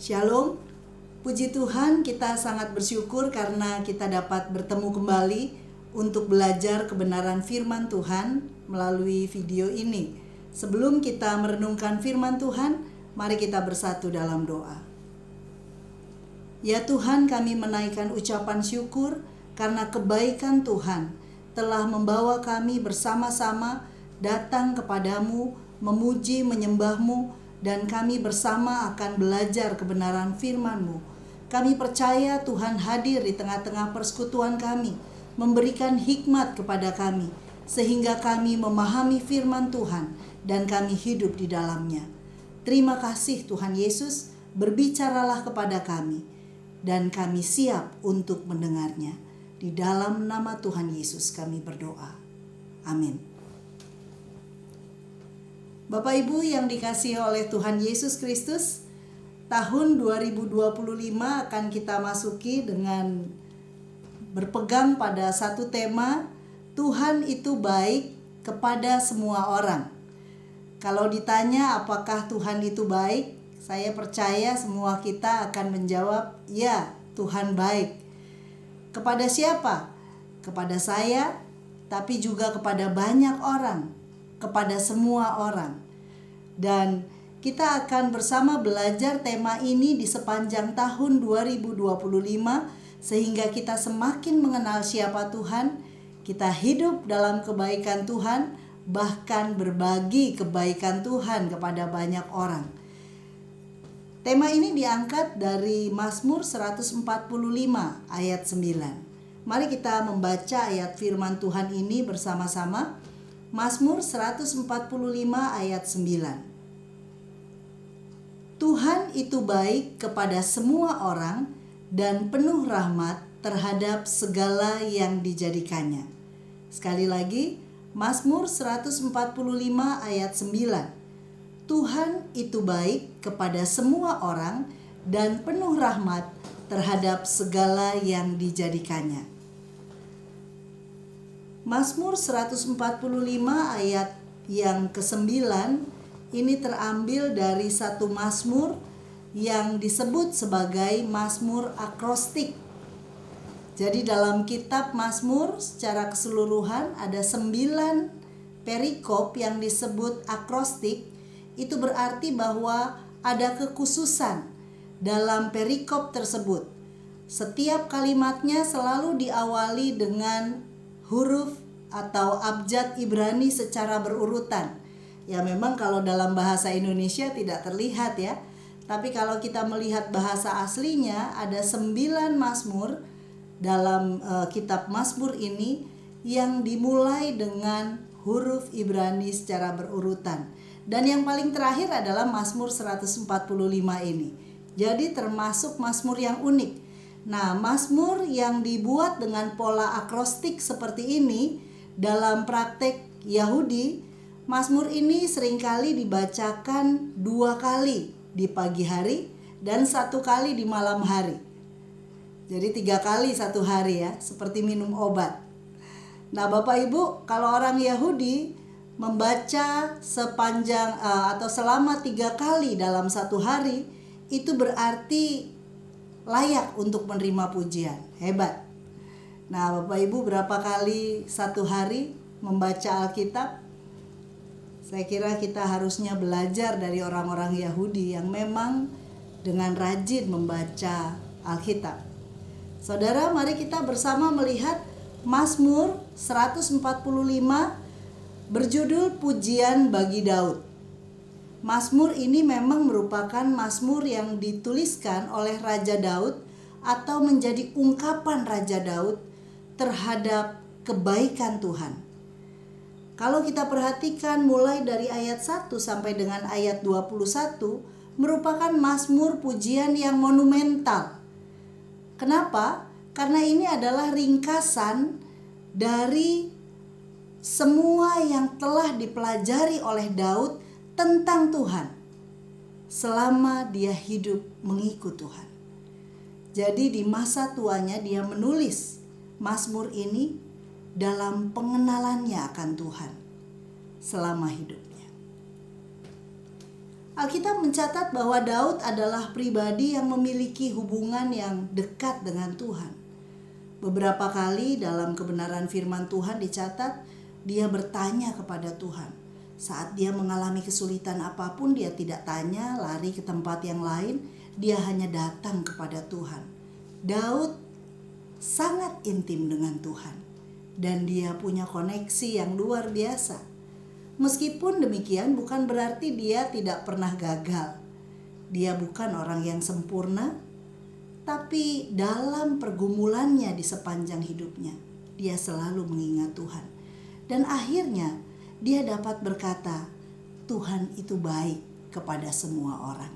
Shalom, puji Tuhan, kita sangat bersyukur karena kita dapat bertemu kembali untuk belajar kebenaran firman Tuhan melalui video ini. Sebelum kita merenungkan firman Tuhan, mari kita bersatu dalam doa. Ya Tuhan, kami menaikkan ucapan syukur karena kebaikan Tuhan telah membawa kami bersama-sama datang kepadamu, memuji, menyembah-Mu, dan kami bersama akan belajar kebenaran firman-Mu. Kami percaya Tuhan hadir di tengah-tengah persekutuan kami, memberikan hikmat kepada kami, sehingga kami memahami firman Tuhan dan kami hidup di dalamnya. Terima kasih Tuhan Yesus, berbicaralah kepada kami, dan kami siap untuk mendengarnya. Di dalam nama Tuhan Yesus kami berdoa. Amin. Bapak Ibu yang dikasihi oleh Tuhan Yesus Kristus, tahun 2025 akan kita masuki dengan berpegang pada satu tema, Tuhan itu baik kepada semua orang. Kalau ditanya apakah Tuhan itu baik, saya percaya semua kita akan menjawab, ya, Tuhan baik. Kepada siapa? Kepada saya, tapi juga kepada banyak orang, kepada semua orang. Dan kita akan bersama belajar tema ini di sepanjang tahun 2025 sehingga kita semakin mengenal siapa Tuhan, kita hidup dalam kebaikan Tuhan, bahkan berbagi kebaikan Tuhan kepada banyak orang. Tema ini diangkat dari Mazmur 145 ayat 9. Mari kita membaca ayat firman Tuhan ini bersama-sama. Mazmur 145 ayat 9. Tuhan itu baik kepada semua orang dan penuh rahmat terhadap segala yang dijadikannya. Sekali lagi, Mazmur 145 ayat 9. Tuhan itu baik kepada semua orang dan penuh rahmat terhadap segala yang dijadikannya. Mazmur 145 ayat yang ke-9 ini terambil dari satu mazmur yang disebut sebagai mazmur akrostik. Jadi dalam kitab Mazmur secara keseluruhan ada 9 perikop yang disebut akrostik. Itu berarti bahwa ada kekhususan dalam perikop tersebut. Setiap kalimatnya selalu diawali dengan huruf atau abjad Ibrani secara berurutan. Ya memang kalau dalam bahasa Indonesia tidak terlihat ya. Tapi kalau kita melihat bahasa aslinya ada 9 mazmur dalam kitab Mazmur ini yang dimulai dengan huruf Ibrani secara berurutan. Dan yang paling terakhir adalah Mazmur 145 ini. Jadi termasuk mazmur yang unik. Nah, mazmur yang dibuat dengan pola akrostik seperti ini dalam praktek Yahudi, mazmur ini seringkali dibacakan 2 kali di pagi hari dan 1 kali di malam hari. Jadi 3 kali satu hari ya, seperti minum obat. Nah Bapak Ibu, kalau orang Yahudi membaca sepanjang atau selama 3 kali dalam satu hari, itu berarti layak untuk menerima pujian. Hebat. Nah Bapak Ibu, berapa kali satu hari membaca Alkitab? Saya kira kita harusnya belajar dari orang-orang Yahudi yang memang dengan rajin membaca Alkitab. Saudara, mari kita bersama melihat Mazmur 145 berjudul Pujian bagi Daud. Mazmur ini memang merupakan mazmur yang dituliskan oleh Raja Daud atau menjadi ungkapan Raja Daud terhadap kebaikan Tuhan. Kalau kita perhatikan mulai dari ayat 1 sampai dengan ayat 21 merupakan mazmur pujian yang monumental. Kenapa? Karena ini adalah ringkasan dari semua yang telah dipelajari oleh Daud tentang Tuhan selama dia hidup mengikut Tuhan. Jadi di masa tuanya dia menulis mazmur ini dalam pengenalannya akan Tuhan selama hidupnya. Alkitab mencatat bahwa Daud adalah pribadi yang memiliki hubungan yang dekat dengan Tuhan. Beberapa kali dalam kebenaran firman Tuhan dicatat dia bertanya kepada Tuhan. Saat dia mengalami kesulitan apapun, dia tidak tanya lari ke tempat yang lain, dia hanya datang kepada Tuhan. Daud sangat intim dengan Tuhan dan dia punya koneksi yang luar biasa. Meskipun demikian bukan berarti dia tidak pernah gagal. Dia bukan orang yang sempurna, tapi dalam pergumulannya di sepanjang hidupnya, dia selalu mengingat Tuhan. Dan akhirnya dia dapat berkata, Tuhan itu baik kepada semua orang.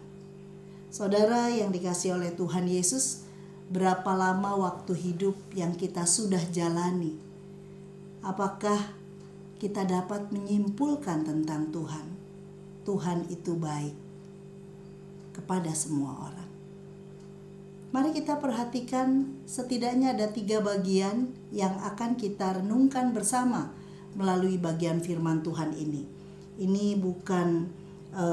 Saudara yang dikasihi oleh Tuhan Yesus, berapa lama waktu hidup yang kita sudah jalani? Apakah kita dapat menyimpulkan tentang Tuhan? Tuhan itu baik kepada semua orang. Mari kita perhatikan setidaknya ada 3 bagian yang akan kita renungkan bersama melalui bagian firman Tuhan ini. Ini bukan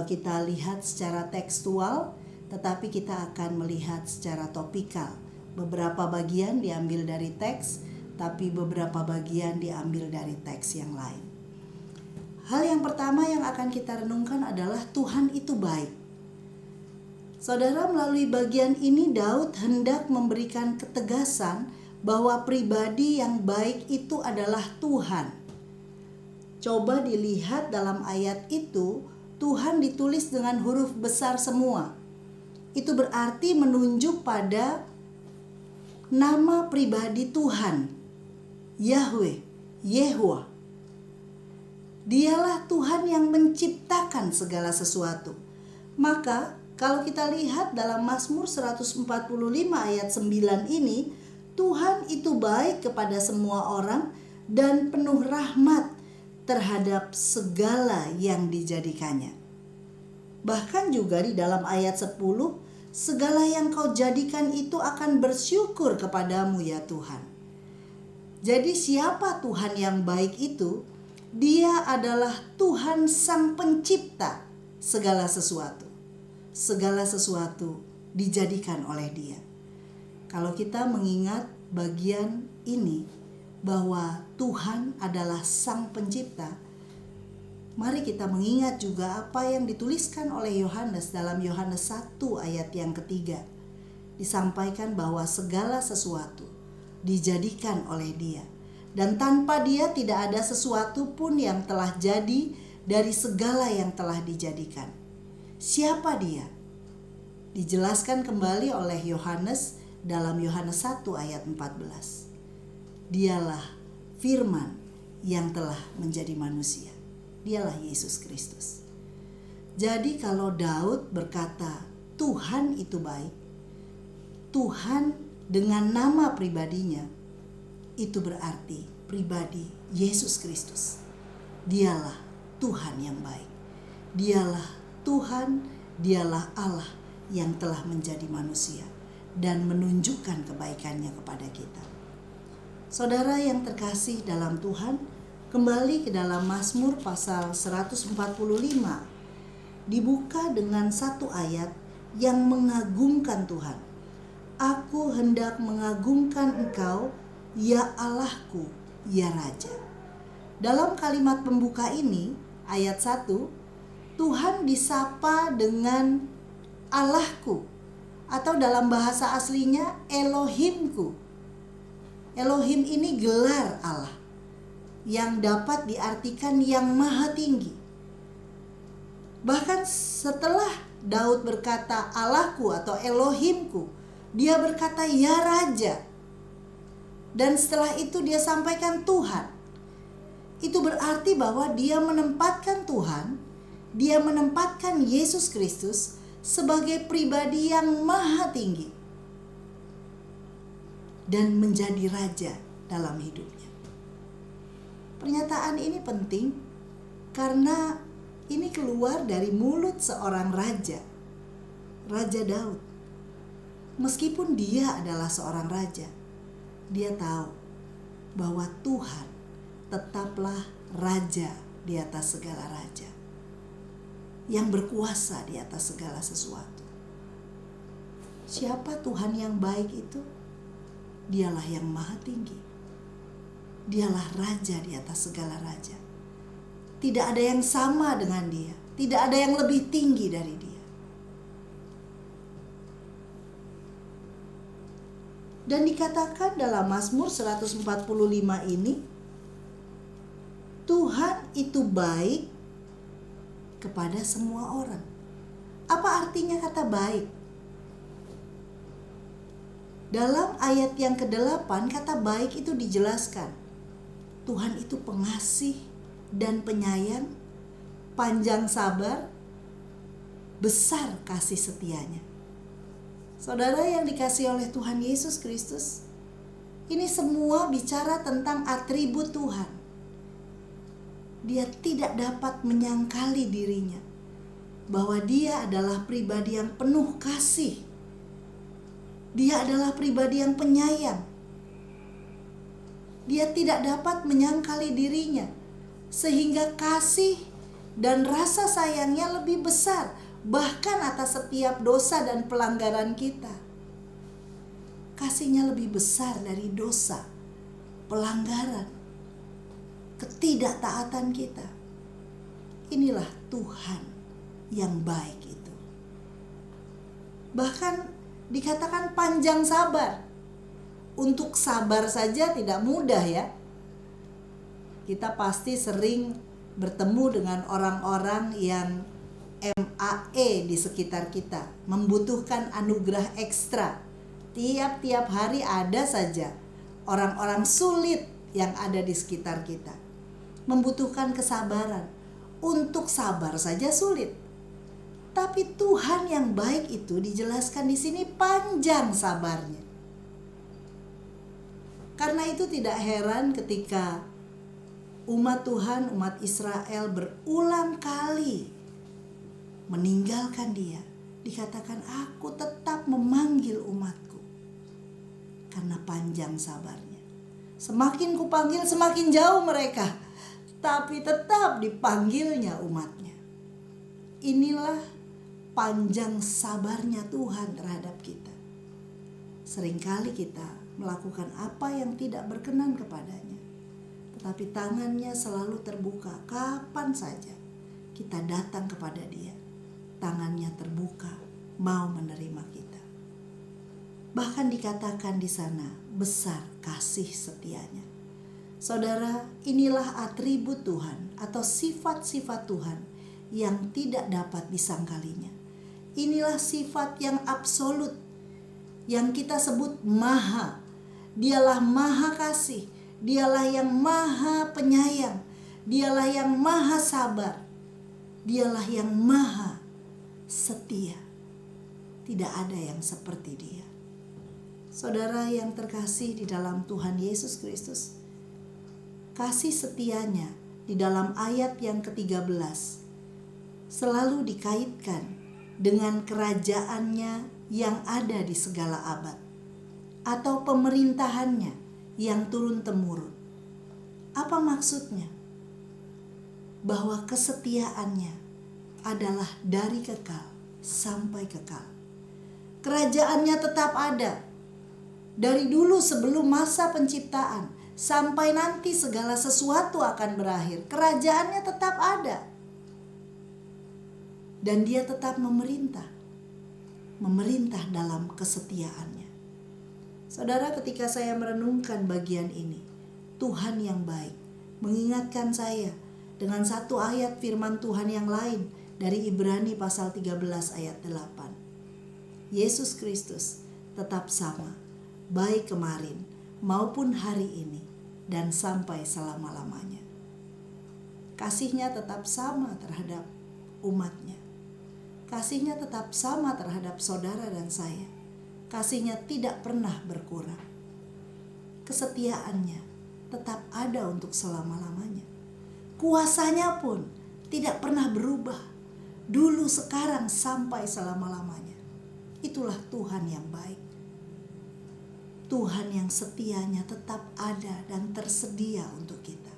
kita lihat secara tekstual, tetapi kita akan melihat secara topikal. Beberapa bagian diambil dari teks, tapi beberapa bagian diambil dari teks yang lain. Hal yang pertama yang akan kita renungkan adalah Tuhan itu baik. Saudara, melalui bagian ini Daud hendak memberikan ketegasan bahwa pribadi yang baik itu adalah Tuhan. Coba dilihat dalam ayat itu, Tuhan ditulis dengan huruf besar semua. Itu berarti menunjuk pada nama pribadi Tuhan, Yahweh, Yehuwa. Dialah Tuhan yang menciptakan segala sesuatu. Maka kalau kita lihat dalam Mazmur 145 ayat 9 ini, Tuhan itu baik kepada semua orang dan penuh rahmat terhadap segala yang dijadikannya. Bahkan juga di dalam ayat 10, segala yang kau jadikan itu akan bersyukur kepadamu ya Tuhan. Jadi siapa Tuhan yang baik itu? Dia adalah Tuhan Sang Pencipta segala sesuatu. Segala sesuatu dijadikan oleh Dia. Kalau kita mengingat bagian ini bahwa Tuhan adalah Sang Pencipta, mari kita mengingat juga apa yang dituliskan oleh Yohanes dalam Yohanes 1 ayat yang ketiga. Disampaikan bahwa segala sesuatu dijadikan oleh Dia, dan tanpa Dia tidak ada sesuatu pun yang telah jadi dari segala yang telah dijadikan. Siapa Dia? Dijelaskan kembali oleh Yohanes dalam Yohanes 1 ayat 14. Dialah firman yang telah menjadi manusia. Dialah Yesus Kristus. Jadi kalau Daud berkata Tuhan itu baik, Tuhan dengan nama pribadinya, itu berarti pribadi Yesus Kristus. Dialah Tuhan yang baik. Dialah Tuhan, dialah Allah yang telah menjadi manusia dan menunjukkan kebaikannya kepada kita. Saudara yang terkasih dalam Tuhan, kembali ke dalam Mazmur pasal 145. Dibuka dengan satu ayat yang mengagumkan Tuhan. Aku hendak mengagumkan Engkau, ya Allahku, ya Raja. Dalam kalimat pembuka ini, ayat 1, Tuhan disapa dengan Allahku, atau dalam bahasa aslinya Elohimku. Elohim ini gelar Allah yang dapat diartikan yang maha tinggi. Bahkan setelah Daud berkata Allahku atau Elohimku, dia berkata ya Raja. Dan setelah itu dia sampaikan Tuhan. Itu berarti bahwa dia menempatkan Tuhan, dia menempatkan Yesus Kristus sebagai pribadi yang maha tinggi dan menjadi raja dalam hidupnya. Pernyataan ini penting karena ini keluar dari mulut seorang raja, Raja Daud. Meskipun dia adalah seorang raja, dia tahu bahwa Tuhan tetaplah raja di atas segala raja. yang berkuasa di atas segala sesuatu. Siapa Tuhan yang baik itu? Dialah yang maha tinggi. Dialah raja di atas segala raja. Tidak ada yang sama dengan dia. Tidak ada yang lebih tinggi dari dia. Dan dikatakan dalam Mazmur 145 ini, Tuhan itu baik kepada semua orang. Apa artinya kata baik? Dalam ayat yang ke-8 kata baik itu dijelaskan. Tuhan itu pengasih dan penyayang, panjang sabar, besar kasih setianya. Saudara yang dikasihi oleh Tuhan Yesus Kristus, ini semua bicara tentang atribut Tuhan. Dia tidak dapat menyangkali dirinya bahwa dia adalah pribadi yang penuh kasih. Dia adalah pribadi yang penyayang. Dia tidak dapat menyangkali dirinya sehingga kasih dan rasa sayangnya lebih besar bahkan atas setiap dosa dan pelanggaran kita. Kasihnya lebih besar dari dosa, pelanggaran, ketidaktaatan kita. Inilah Tuhan yang baik itu. Bahkan dikatakan panjang sabar. Untuk sabar saja tidak mudah ya. Kita pasti sering bertemu dengan orang-orang yang MAE di sekitar kita, membutuhkan anugerah ekstra. Tiap-tiap hari ada saja orang-orang sulit yang ada di sekitar kita, membutuhkan kesabaran. Untuk sabar saja sulit. Tapi Tuhan yang baik itu dijelaskan di sini panjang sabarnya. Karena itu tidak heran ketika umat Tuhan, umat Israel berulang kali meninggalkan dia, dikatakan aku tetap memanggil umatku karena panjang sabarnya. Semakin kupanggil semakin jauh mereka, tapi tetap dipanggilnya umatnya. Inilah panjang sabarnya Tuhan terhadap kita. Seringkali kita melakukan apa yang tidak berkenan kepadanya, tetapi tangannya selalu terbuka. Kapan saja kita datang kepada dia, tangannya terbuka, mau menerima kita. Bahkan dikatakan di sana, besar kasih setianya. Saudara, inilah atribut Tuhan atau sifat-sifat Tuhan yang tidak dapat disangkalinya. Inilah sifat yang absolut, yang kita sebut maha. Dialah maha kasih, dialah yang maha penyayang, dialah yang maha sabar, dialah yang maha setia. Tidak ada yang seperti dia. Saudara yang terkasih di dalam Tuhan Yesus Kristus, kasih setianya di dalam ayat yang ke-13 selalu dikaitkan dengan kerajaannya yang ada di segala abad atau pemerintahannya yang turun-temurun. Apa maksudnya? Bahwa kesetiaannya adalah dari kekal sampai kekal. Kerajaannya tetap ada dari dulu sebelum masa penciptaan sampai nanti segala sesuatu akan berakhir. Kerajaannya tetap ada. Dan dia tetap memerintah dalam kesetiaannya. Saudara, ketika saya merenungkan bagian ini, Tuhan yang baik mengingatkan saya dengan satu ayat firman Tuhan yang lain dari Ibrani pasal 13 ayat 8. Yesus Kristus tetap sama, baik kemarin maupun hari ini dan sampai selama-lamanya. Kasihnya tetap sama terhadap umatnya. Kasihnya tetap sama terhadap saudara dan saya. Kasihnya tidak pernah berkurang. Kesetiaannya tetap ada untuk selama-lamanya. Kuasanya pun tidak pernah berubah. Dulu, sekarang, sampai selama-lamanya. Itulah Tuhan yang baik. Tuhan yang setianya tetap ada dan tersedia untuk kita.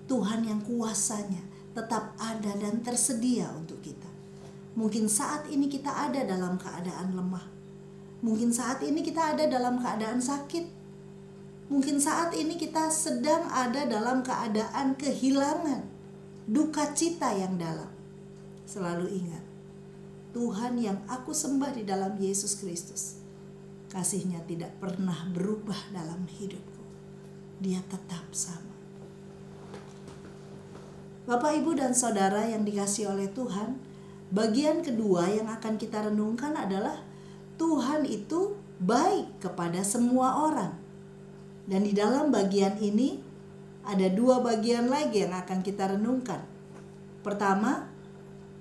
Tuhan yang kuasanya tetap ada dan tersedia untuk kita. Mungkin saat ini kita ada dalam keadaan lemah. Mungkin saat ini kita ada dalam keadaan sakit. Mungkin saat ini kita sedang ada dalam keadaan kehilangan, duka cita yang dalam. Selalu ingat, Tuhan yang aku sembah di dalam Yesus Kristus, kasih-Nya tidak pernah berubah dalam hidupku. Dia tetap sama. Bapak, Ibu, dan Saudara yang dikasihi oleh Tuhan, bagian kedua yang akan kita renungkan adalah Tuhan itu baik kepada semua orang. Dan di dalam bagian ini ada dua bagian lagi yang akan kita renungkan. Pertama,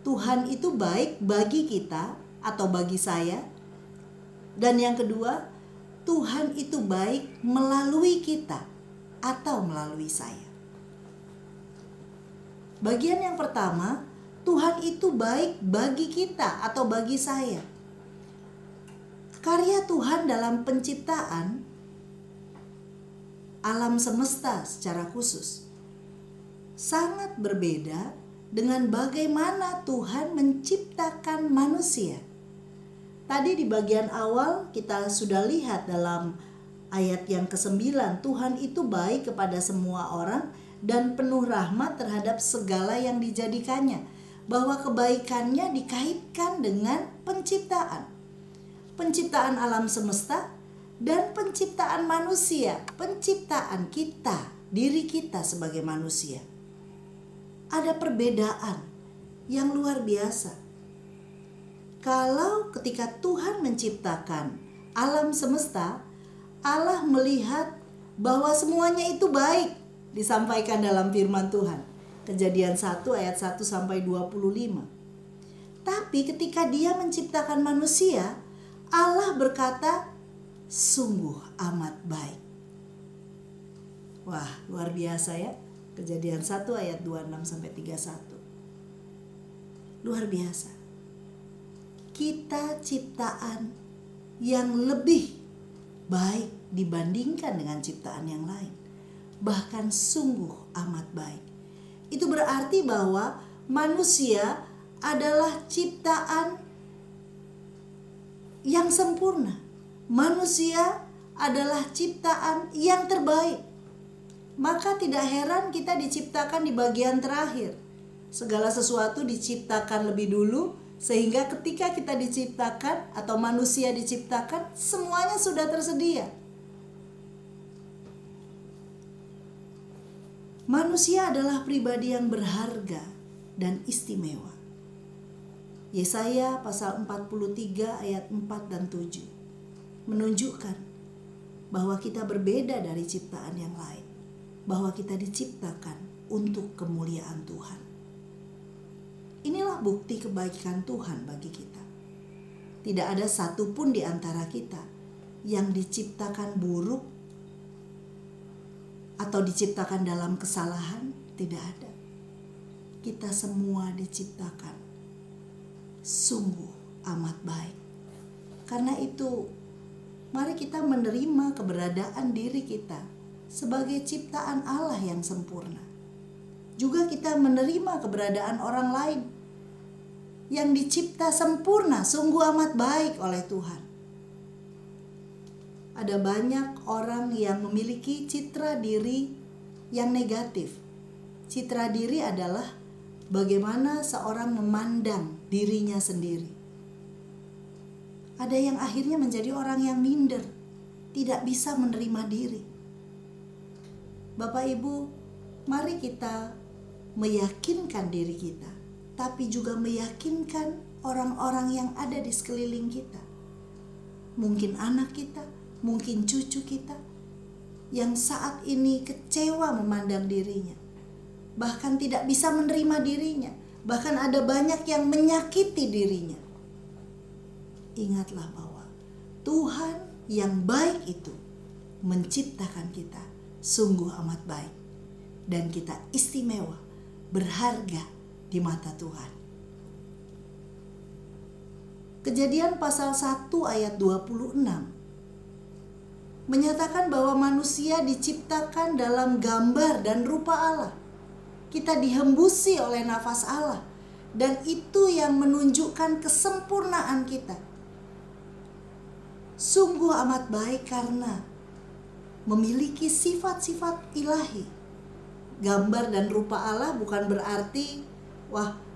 Tuhan itu baik bagi kita atau bagi saya. Dan yang kedua, Tuhan itu baik melalui kita atau melalui saya. Bagian yang pertama, Tuhan itu baik bagi kita atau bagi saya. Karya Tuhan dalam penciptaan alam semesta secara khusus sangat berbeda dengan bagaimana Tuhan menciptakan manusia. Tadi di bagian awal kita sudah lihat dalam ayat yang ke-9, Tuhan itu baik kepada semua orang dan penuh rahmat terhadap segala yang dijadikannya, bahwa kebaikannya dikaitkan dengan penciptaan. Penciptaan alam semesta dan penciptaan manusia, penciptaan kita, diri kita sebagai manusia. Ada perbedaan yang luar biasa. Kalau ketika Tuhan menciptakan alam semesta, Allah melihat bahwa semuanya itu baik, disampaikan dalam firman Tuhan. Kejadian 1 ayat 1 sampai 25. Tapi ketika Dia menciptakan manusia, Allah berkata, sungguh amat baik. Wah, luar biasa ya. Kejadian 1 ayat 26 sampai 31. Luar biasa. Kita ciptaan yang lebih baik dibandingkan dengan ciptaan yang lain. Bahkan sungguh amat baik. Itu berarti bahwa manusia adalah ciptaan yang sempurna. Manusia adalah ciptaan yang terbaik. Maka tidak heran kita diciptakan di bagian terakhir. Segala sesuatu diciptakan lebih dulu, sehingga ketika kita diciptakan atau manusia diciptakan, semuanya sudah tersedia. Manusia adalah pribadi yang berharga dan istimewa. Yesaya pasal 43 ayat 4 dan 7 menunjukkan bahwa kita berbeda dari ciptaan yang lain, bahwa kita diciptakan untuk kemuliaan Tuhan. Inilah bukti kebaikan Tuhan bagi kita. Tidak ada satupun di antara kita yang diciptakan buruk atau diciptakan dalam kesalahan, tidak ada. Kita semua diciptakan sungguh amat baik. Karena itu, mari kita menerima keberadaan diri kita sebagai ciptaan Allah yang sempurna. Juga kita menerima keberadaan orang lain yang dicipta sempurna, sungguh amat baik oleh Tuhan. Ada banyak orang yang memiliki citra diri yang negatif. Citra diri adalah bagaimana seorang memandang dirinya sendiri. Ada yang akhirnya menjadi orang yang minder, tidak bisa menerima diri. Bapak Ibu, mari kita meyakinkan diri kita, tapi juga meyakinkan orang-orang yang ada di sekeliling kita. Mungkin anak kita, mungkin cucu kita yang saat ini kecewa memandang dirinya, bahkan tidak bisa menerima dirinya, bahkan ada banyak yang menyakiti dirinya. Ingatlah bahwa Tuhan yang baik itu menciptakan kita sungguh amat baik, dan kita istimewa, berharga di mata Tuhan. Kejadian pasal 1 ayat 26 menyatakan bahwa manusia diciptakan dalam gambar dan rupa Allah. Kita dihembusi oleh nafas Allah. Dan itu yang menunjukkan kesempurnaan kita. Sungguh amat baik karena memiliki sifat-sifat ilahi. Gambar dan rupa Allah bukan berarti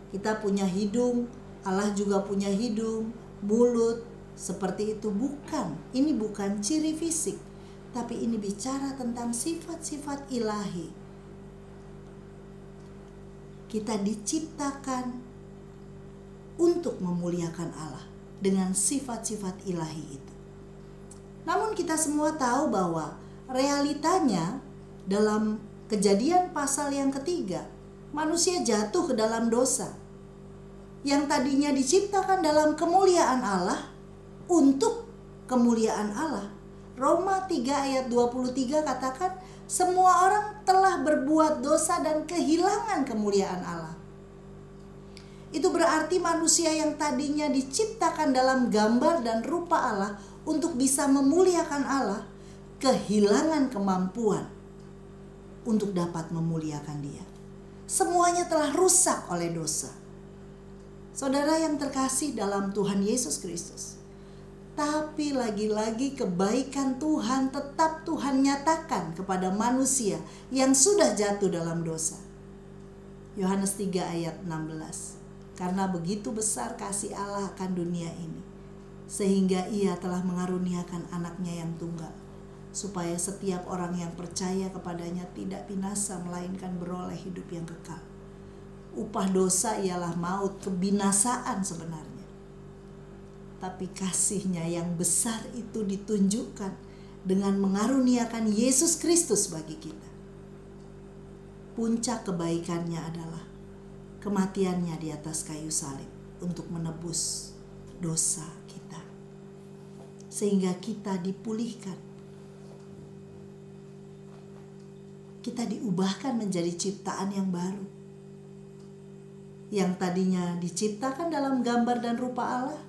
kita punya hidung, Allah juga punya hidung, mulut, seperti itu. Bukan. Ini bukan ciri fisik, tapi ini bicara tentang sifat-sifat ilahi. Kita diciptakan untuk memuliakan Allah dengan sifat-sifat ilahi itu. Namun kita semua tahu bahwa realitanya dalam Kejadian pasal yang ketiga, manusia jatuh ke dalam dosa. Yang tadinya diciptakan dalam kemuliaan Allah, untuk kemuliaan Allah. Roma 3 ayat 23 katakan, semua orang telah berbuat dosa dan kehilangan kemuliaan Allah. Itu berarti manusia yang tadinya diciptakan dalam gambar dan rupa Allah untuk bisa memuliakan Allah, kehilangan kemampuan untuk dapat memuliakan Dia. Semuanya telah rusak oleh dosa. Saudara yang terkasih dalam Tuhan Yesus Kristus, tapi lagi-lagi kebaikan Tuhan tetap Tuhan nyatakan kepada manusia yang sudah jatuh dalam dosa. Yohanes 3 ayat 16. Karena begitu besar kasih Allah akan dunia ini, sehingga Ia telah mengaruniakan anaknya yang tunggal, supaya setiap orang yang percaya kepadanya tidak binasa, melainkan beroleh hidup yang kekal. Upah dosa ialah maut, kebinasaan sebenarnya. Tapi kasih-Nya yang besar itu ditunjukkan dengan mengaruniakan Yesus Kristus bagi kita. Puncak kebaikannya adalah kematian-Nya di atas kayu salib untuk menebus dosa kita, sehingga kita dipulihkan. Kita diubahkan menjadi ciptaan yang baru. Yang tadinya diciptakan dalam gambar dan rupa Allah,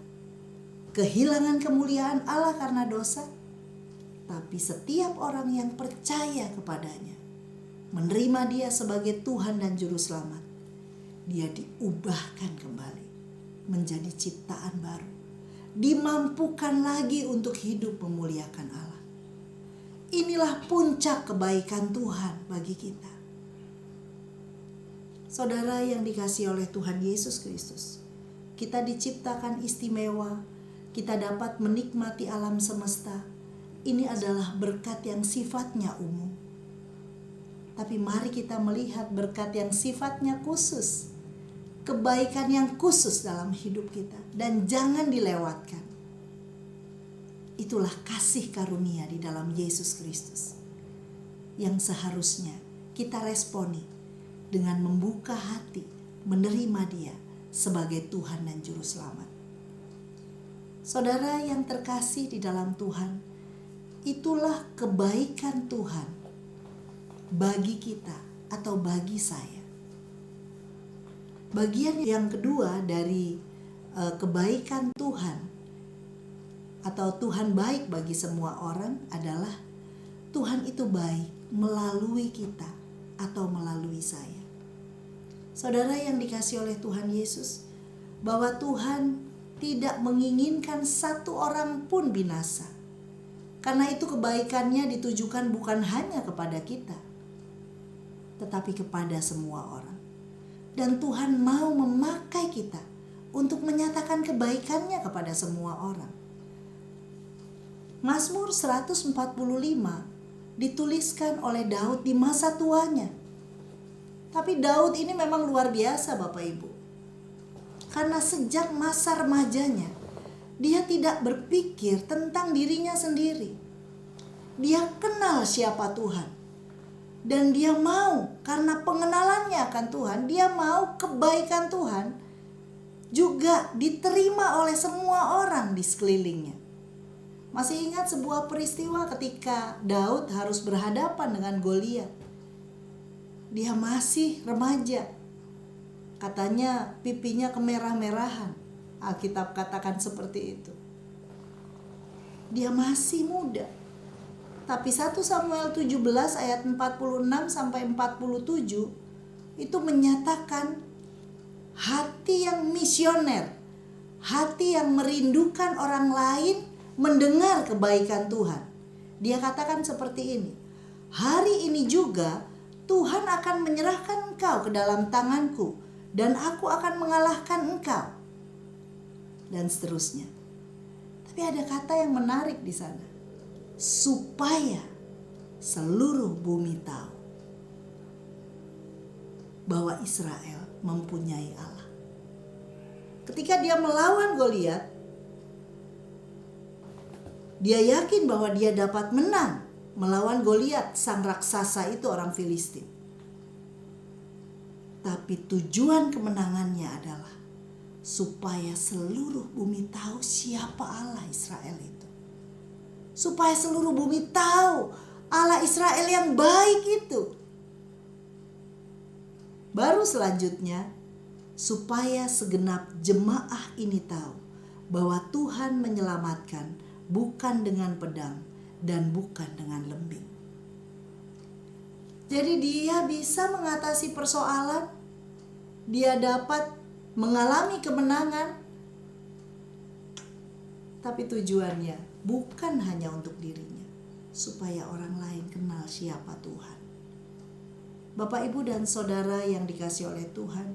kehilangan kemuliaan Allah karena dosa. Tapi setiap orang yang percaya kepadanya, menerima Dia sebagai Tuhan dan Juru Selamat, dia diubahkan kembali menjadi ciptaan baru. Dimampukan lagi untuk hidup memuliakan Allah. Inilah puncak kebaikan Tuhan bagi kita. Saudara yang dikasihi oleh Tuhan Yesus Kristus, kita diciptakan istimewa, kita dapat menikmati alam semesta. Ini adalah berkat yang sifatnya umum. Tapi mari kita melihat berkat yang sifatnya khusus, kebaikan yang khusus dalam hidup kita, dan jangan dilewatkan. Itulah kasih karunia di dalam Yesus Kristus yang seharusnya kita responi dengan membuka hati, menerima Dia sebagai Tuhan dan Juru Selamat. Saudara yang terkasih di dalam Tuhan, itulah kebaikan Tuhan bagi kita atau bagi saya. Bagian yang kedua dari kebaikan Tuhan atau Tuhan baik bagi semua orang adalah Tuhan itu baik melalui kita atau melalui saya. Saudara yang dikasihi oleh Tuhan Yesus, bahwa Tuhan tidak menginginkan satu orang pun binasa. Karena itu kebaikan-Nya ditujukan bukan hanya kepada kita, tetapi kepada semua orang. Dan Tuhan mau memakai kita untuk menyatakan kebaikan-Nya kepada semua orang. Mazmur 145 dituliskan oleh Daud di masa tuanya. Tapi Daud ini memang luar biasa Bapak Ibu. Karena sejak masa remajanya, dia tidak berpikir tentang dirinya sendiri. Dia kenal siapa Tuhan. Dan dia mau, karena pengenalannya akan Tuhan, dia mau kebaikan Tuhan juga diterima oleh semua orang di sekelilingnya. Masih ingat sebuah peristiwa ketika Daud harus berhadapan dengan Goliat. Dia masih remaja. Katanya pipinya kemerah-merahan. Alkitab katakan seperti itu. Dia masih muda. Tapi 1 Samuel 17 ayat 46 sampai 47 itu menyatakan hati yang misioner, hati yang merindukan orang lain mendengar kebaikan Tuhan. Dia katakan seperti ini, hari ini juga Tuhan akan menyerahkan engkau ke dalam tanganku dan aku akan mengalahkan engkau. Dan seterusnya. Tapi ada kata yang menarik di sana. Supaya seluruh bumi tahu bahwa Israel mempunyai Allah. Ketika dia melawan Goliat, dia yakin bahwa dia dapat menang melawan Goliat, sang raksasa itu orang Filistin. Tapi tujuan kemenangannya adalah supaya seluruh bumi tahu siapa Allah Israel itu. Supaya seluruh bumi tahu Allah Israel yang baik itu. Baru selanjutnya, supaya segenap jemaah ini tahu bahwa Tuhan menyelamatkan bukan dengan pedang dan bukan dengan lembing. Jadi dia bisa mengatasi persoalan, dia dapat mengalami kemenangan, tapi tujuannya bukan hanya untuk dirinya, supaya orang lain kenal siapa Tuhan. Bapak, Ibu, dan Saudara yang dikasihi oleh Tuhan,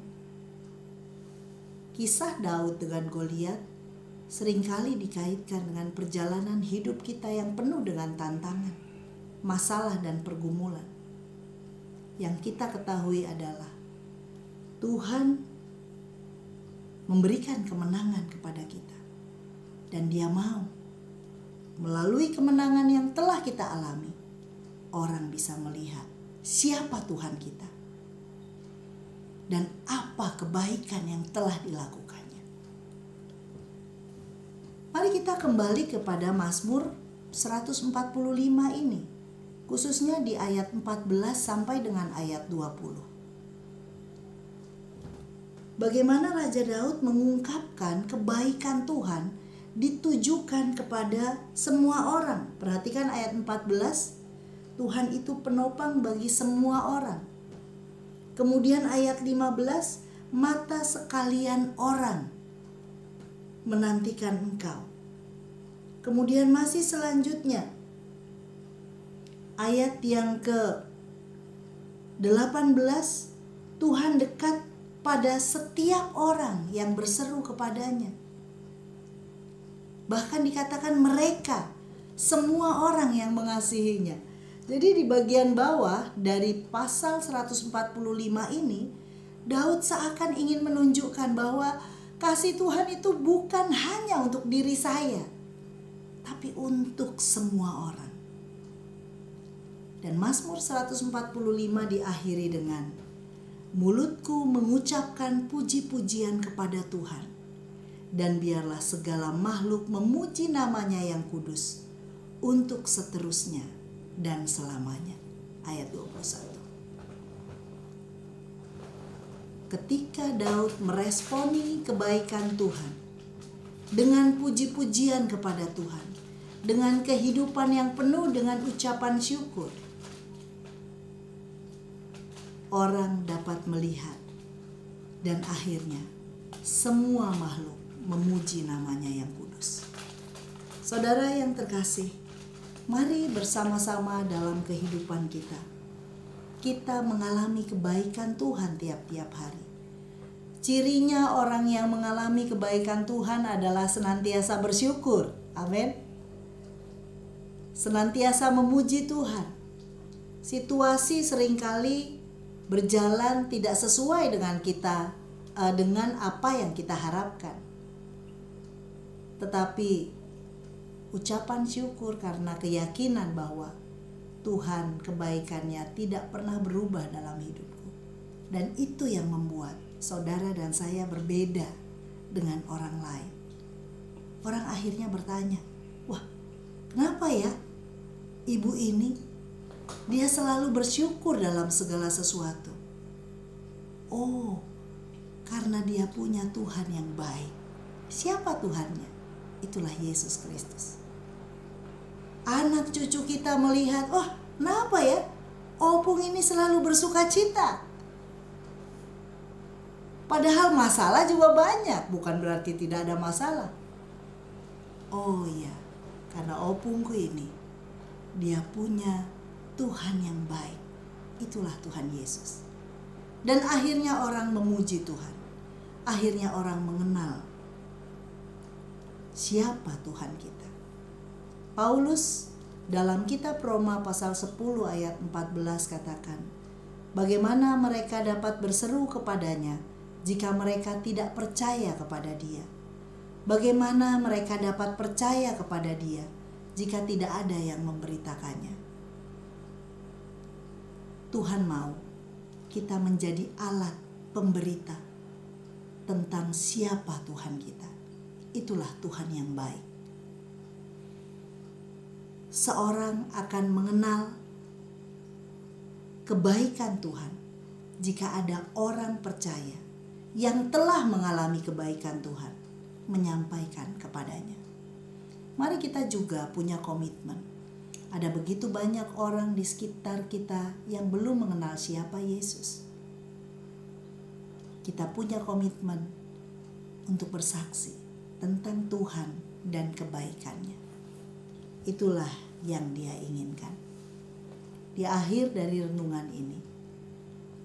kisah Daud dengan Goliat seringkali dikaitkan dengan perjalanan hidup kita yang penuh dengan tantangan, masalah, dan pergumulan. Yang kita ketahui adalah Tuhan memberikan kemenangan kepada kita. Dan Dia mau melalui kemenangan yang telah kita alami, orang bisa melihat siapa Tuhan kita dan apa kebaikan yang telah dilakukannya. Mari kita kembali kepada Mazmur 145 ini, khususnya di ayat 14 sampai dengan ayat 20. Bagaimana Raja Daud mengungkapkan kebaikan Tuhan ditujukan kepada semua orang. Perhatikan ayat 14, Tuhan itu penopang bagi semua orang. Kemudian ayat 15, mata sekalian orang menantikan engkau. Kemudian masih selanjutnya, ayat yang ke-18, Tuhan dekat pada setiap orang yang berseru kepadanya. Bahkan dikatakan mereka, semua orang yang mengasihinya. Jadi di bagian bawah dari pasal 145 ini, Daud seakan ingin menunjukkan bahwa kasih Tuhan itu bukan hanya untuk diri saya, tapi untuk semua orang. Dan Mazmur 145 diakhiri dengan, mulutku mengucapkan puji-pujian kepada Tuhan, dan biarlah segala makhluk memuji namanya yang kudus untuk seterusnya dan selamanya. Ayat 21. Ketika Daud meresponi kebaikan Tuhan dengan puji-pujian kepada Tuhan, dengan kehidupan yang penuh dengan ucapan syukur, orang dapat melihat dan akhirnya semua makhluk memuji namanya yang kudus. Saudara yang terkasih, mari bersama-sama dalam kehidupan kita mengalami kebaikan Tuhan tiap-tiap hari. Cirinya orang yang mengalami kebaikan Tuhan adalah senantiasa bersyukur. Amin. Senantiasa memuji Tuhan. Situasi seringkali berjalan tidak sesuai dengan kita, dengan apa yang kita harapkan. Tetapi ucapan syukur karena keyakinan bahwa Tuhan kebaikannya tidak pernah berubah dalam hidupku. Dan itu yang membuat saudara dan saya berbeda dengan orang lain. Orang akhirnya bertanya, wah, kenapa ya ibu ini dia selalu bersyukur dalam segala sesuatu? Oh, karena dia punya Tuhan yang baik. Siapa Tuhannya? Itulah Yesus Kristus. Anak cucu kita melihat, wah, kenapa ya Opung ini selalu bersuka cita? Padahal masalah juga banyak, bukan berarti tidak ada masalah. Oh iya, karena opungku ini, dia punya Tuhan yang baik. Itulah Tuhan Yesus. Dan akhirnya orang memuji Tuhan. Akhirnya orang mengenal siapa Tuhan kita. Paulus dalam kitab Roma pasal 10 ayat 14 katakan, bagaimana mereka dapat berseru kepadanya jika mereka tidak percaya kepada dia? Bagaimana mereka dapat percaya kepada dia jika tidak ada yang memberitakannya? Tuhan mau kita menjadi alat pemberita tentang siapa Tuhan kita. Itulah Tuhan yang baik. Seorang akan mengenal kebaikan Tuhan jika ada orang percaya yang telah mengalami kebaikan Tuhan menyampaikan kepadanya. Mari kita juga punya komitmen. Ada begitu banyak orang di sekitar kita yang belum mengenal siapa Yesus. Kita punya komitmen untuk bersaksi tentang Tuhan dan kebaikannya. Itulah yang Dia inginkan. Di akhir dari renungan ini,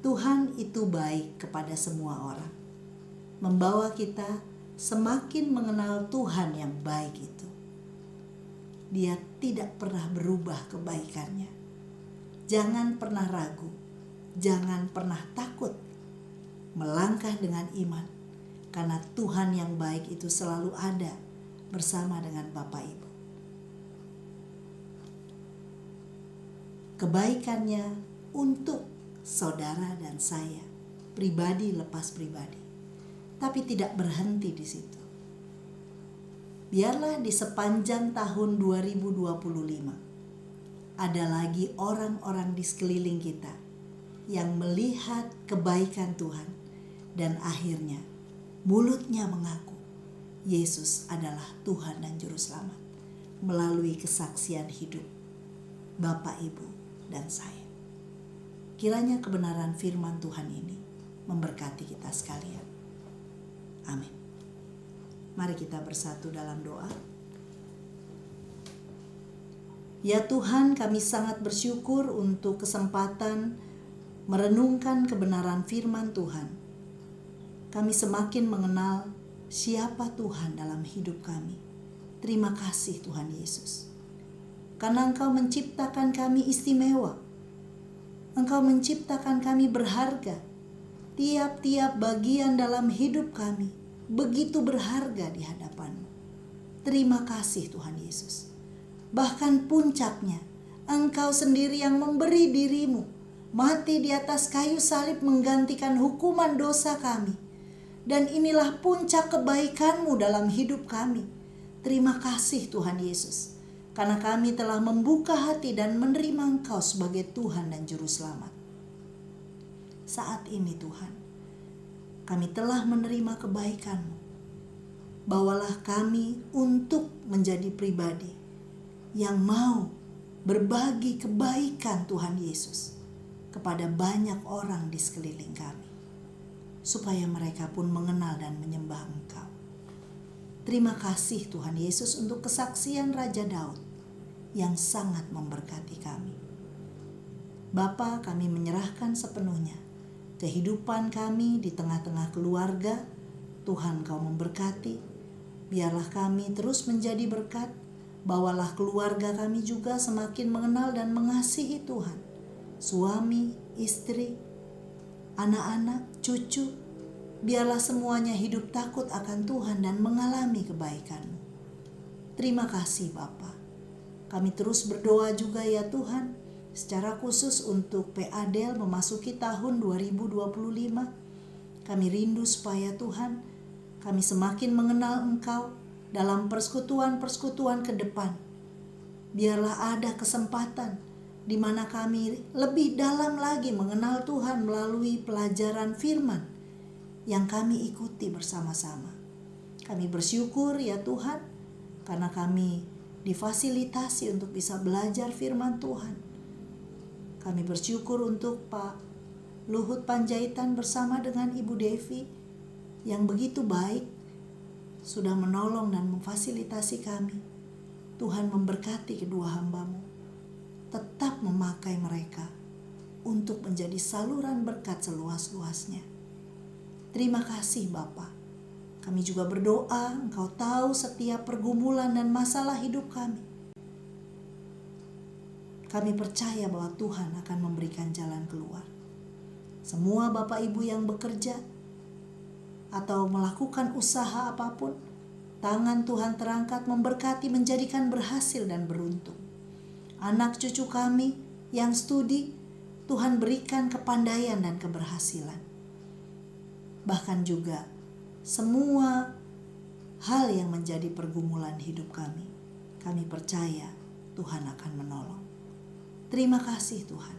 Tuhan itu baik kepada semua orang, membawa kita semakin mengenal Tuhan yang baik itu. Dia tidak pernah berubah kebaikannya. Jangan pernah ragu, jangan pernah takut melangkah dengan iman, karena Tuhan yang baik itu selalu ada bersama dengan Bapak Ibu. Kebaikannya untuk saudara dan saya, pribadi lepas pribadi. Tapi tidak berhenti di situ. Biarlah di sepanjang tahun 2025 ada lagi orang-orang di sekeliling kita yang melihat kebaikan Tuhan dan akhirnya mulutnya mengaku Yesus adalah Tuhan dan Juru Selamat melalui kesaksian hidup Bapak, Ibu, dan saya. Kiranya kebenaran firman Tuhan ini memberkati kita sekalian. Amin. Mari kita bersatu dalam doa. Ya Tuhan, kami sangat bersyukur untuk kesempatan merenungkan kebenaran firman Tuhan. Kami semakin mengenal siapa Tuhan dalam hidup kami. Terima kasih Tuhan Yesus. Karena Engkau menciptakan kami istimewa. Engkau menciptakan kami berharga. Tiap-tiap bagian dalam hidup kami begitu berharga di hadapan-Mu. Terima kasih Tuhan Yesus. Bahkan puncaknya, Engkau sendiri yang memberi diri-Mu mati di atas kayu salib menggantikan hukuman dosa kami. Dan inilah puncak kebaikan-Mu dalam hidup kami. Terima kasih Tuhan Yesus, karena kami telah membuka hati dan menerima Engkau sebagai Tuhan dan Juru Selamat. Saat ini Tuhan, kami telah menerima kebaikan-Mu. Bawalah kami untuk menjadi pribadi yang mau berbagi kebaikan Tuhan Yesus kepada banyak orang di sekeliling kami, supaya mereka pun mengenal dan menyembah Engkau. Terima kasih Tuhan Yesus untuk kesaksian Raja Daud yang sangat memberkati kami. Bapa, kami menyerahkan sepenuhnya kehidupan kami di tengah-tengah keluarga. Tuhan Kau memberkati. Biarlah kami terus menjadi berkat. Bawalah keluarga kami juga semakin mengenal dan mengasihi Tuhan. Suami, istri, anak-anak, cucu. Biarlah semuanya hidup takut akan Tuhan dan mengalami kebaikan-Mu. Terima kasih Bapa. Kami terus berdoa juga ya Tuhan, secara khusus untuk PADEL memasuki tahun 2025. Kami rindu supaya Tuhan, kami semakin mengenal Engkau dalam persekutuan-persekutuan ke depan. Biarlah ada kesempatan di mana kami lebih dalam lagi mengenal Tuhan melalui pelajaran firman yang kami ikuti bersama-sama. Kami bersyukur ya Tuhan, karena kami difasilitasi untuk bisa belajar firman Tuhan. Kami bersyukur untuk Pak Luhut Panjaitan bersama dengan Ibu Devi yang begitu baik sudah menolong dan memfasilitasi kami. Tuhan memberkati kedua hamba-Mu. Tetap memakai mereka untuk menjadi saluran berkat seluas-luasnya. Terima kasih Bapa. Kami juga berdoa, Engkau tahu setiap pergumulan dan masalah hidup kami. Kami percaya bahwa Tuhan akan memberikan jalan keluar. Semua Bapak Ibu yang bekerja atau melakukan usaha apapun, tangan Tuhan terangkat memberkati, menjadikan berhasil dan beruntung. Anak cucu kami yang studi, Tuhan berikan kepandaian dan keberhasilan. Bahkan juga semua hal yang menjadi pergumulan hidup kami percaya Tuhan akan menolong. Terima kasih Tuhan.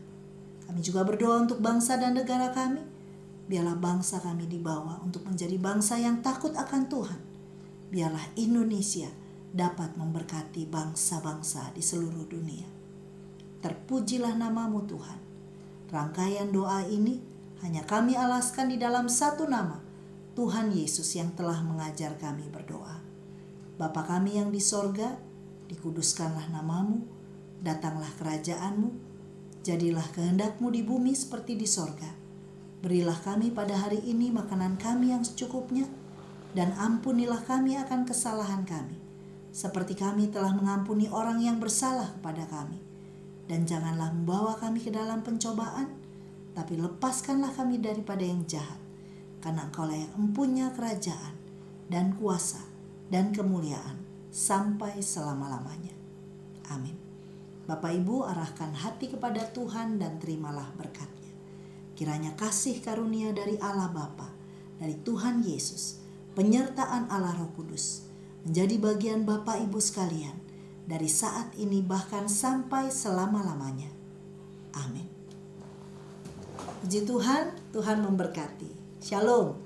Kami juga berdoa untuk bangsa dan negara kami. Biarlah bangsa kami dibawa untuk menjadi bangsa yang takut akan Tuhan. Biarlah Indonesia dapat memberkati bangsa-bangsa di seluruh dunia. Terpujilah nama-Mu Tuhan. Rangkaian doa ini hanya kami alaskan di dalam satu nama, Tuhan Yesus yang telah mengajar kami berdoa. Bapa kami yang di sorga, dikuduskanlah nama-Mu. Datanglah kerajaan-Mu, jadilah kehendak-Mu di bumi seperti di sorga. Berilah kami pada hari ini makanan kami yang secukupnya, dan ampunilah kami akan kesalahan kami, seperti kami telah mengampuni orang yang bersalah kepada kami. Dan janganlah membawa kami ke dalam pencobaan, tapi lepaskanlah kami daripada yang jahat, karena Engkau-lah yang empunya kerajaan, dan kuasa, dan kemuliaan, sampai selama-lamanya. Amin. Bapak Ibu, arahkan hati kepada Tuhan dan terimalah berkat-Nya. Kiranya kasih karunia dari Allah Bapa, dari Tuhan Yesus, penyertaan Allah Roh Kudus, menjadi bagian Bapak Ibu sekalian, dari saat ini bahkan sampai selama-lamanya. Amin. Puji Tuhan, Tuhan memberkati. Shalom.